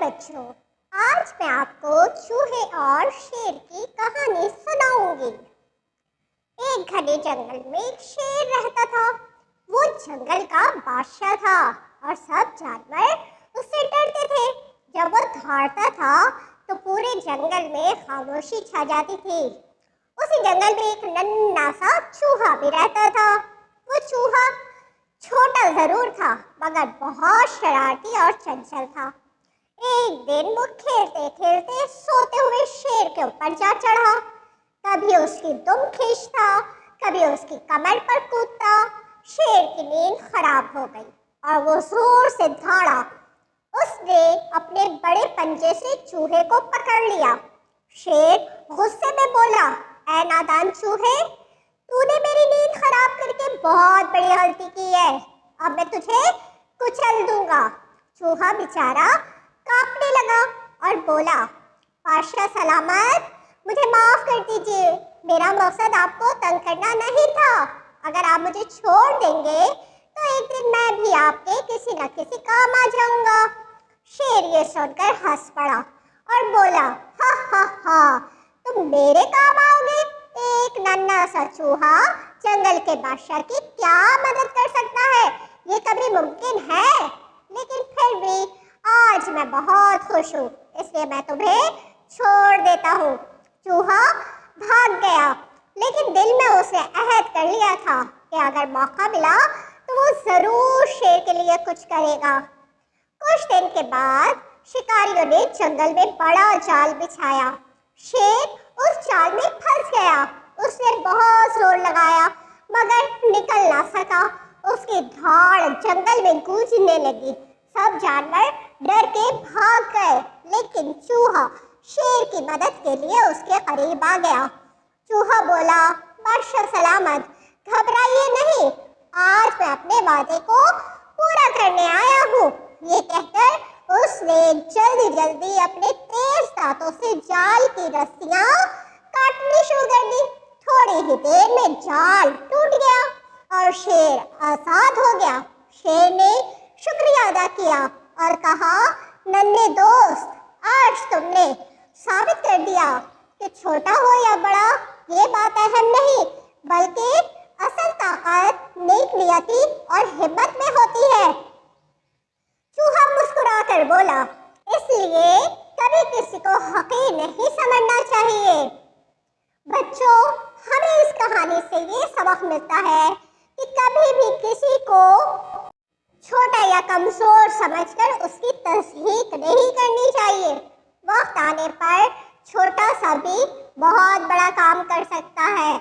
بچوں، آج میں آپ کو چوہے اور شیر کی کہانی سناؤں گی۔ ایک گھنے جنگل میں ایک شیر رہتا تھا۔ وہ جنگل کا بادشاہ تھا اور سب جانور اس سے ڈرتے تھے۔ جب وہ دھاڑتا تھا تو پورے جنگل میں خاموشی چھا جاتی تھی۔ اسی جنگل میں ایک ننھا سا چوہا بھی رہتا تھا۔ وہ چوہا چھوٹا ضرور تھا مگر بہت شرارتی اور چنچل تھا۔ ایک دن وہ کھیلتے کھیلتے سوتے ہوئے شیر کے اوپر جا چڑھا۔ کبھی اس کی دم کھینچتا، کبھی اس کی کمر پر کودتا۔ شیر کی نیند خراب ہو گئی اور وہ زور سے دھاڑا۔ اس نے اپنے بڑے پنجے سے چوہے کو پکڑ لیا۔ شیر غصے میں بولا، اے نادان چوہے، تو نے میری نیند خراب کر کے بہت بڑی غلطی کی ہے۔ اب میں تجھے کچل دوں گا۔ چوہا بیچارہ کانپنے لگا اور بولا، بادشاہ سلامت، مجھے معاف کر دیجیے، میرا مقصد آپ کو تنگ کرنا نہیں تھا۔ اگر آپ مجھے چھوڑ دیں گے تو ایک دن میں بھی آپ کے کسی نہ کسی کام آ جاؤں گا۔ شیر یہ سن کر ہنس پڑا اور بولا، ہا ہا ہا، تم میرے کام آؤ گے؟ ایک ننھا سا چوہا جنگل کے بادشاہ کی کیا مدد کر سکتا ہے؟ یہ کبھی ممکن ہے؟ لیکن پھر بھی آج میں بہت خوش ہوں، اس لیے میں تمہیں چھوڑ دیتا ہوں۔ چوہا بھاگ گیا، لیکن دل میں اس نے عہد کر لیا تھا کہ اگر موقع ملا تو وہ ضرور شیر کے لیے کچھ کرے گا۔ کچھ دن کے بعد شکاریوں نے جنگل میں بڑا جال بچھایا۔ شیر اس جال میں پھنس گیا۔ اس نے بہت زور لگایا مگر نکل نہ سکا۔ اس کی دھاڑ جنگل میں گونجنے لگی۔ سب جانور ڈر کے بھاگ گئے، لیکن چوہا شیر کی مدد کے لیے اس کے قریب آ گیا۔ چوہا بولا، بادشاہ سلامت، گھبرائیے نہیں، آج میں اپنے وعدے کو پورا کرنے آیا ہوں۔ یہ کہہ کر اس نے جلدی جلدی اپنے تیز دانتوں سے جال کی رسیاں کاٹنی شروع کر دی۔ تھوڑی ہی دیر میں جال ٹوٹ گیا اور شیر آزاد ہو گیا۔ شیر نے شکریہ ادا کیا اور کہا، ننھے دوست، آج تم نے ثابت کر دیا کہ چھوٹا ہو یا بڑا یہ بات اہم نہیں، بلکہ اصل طاقت نیک نیتی اور ہمت میں ہوتی ہے۔ چوہا مسکرا کر بولا، اس لیے کبھی کسی کو حقیر نہیں سمجھنا چاہیے۔ بچوں، ہمیں اس کہانی سے یہ سبق ملتا ہے کہ کبھی بھی کسی کو چھوٹا یا کمزور سمجھ کر اس کی تصدیق نہیں کرنی چاہیے۔ وقت آنے پر چھوٹا سا بھی بہت بڑا کام کر سکتا ہے۔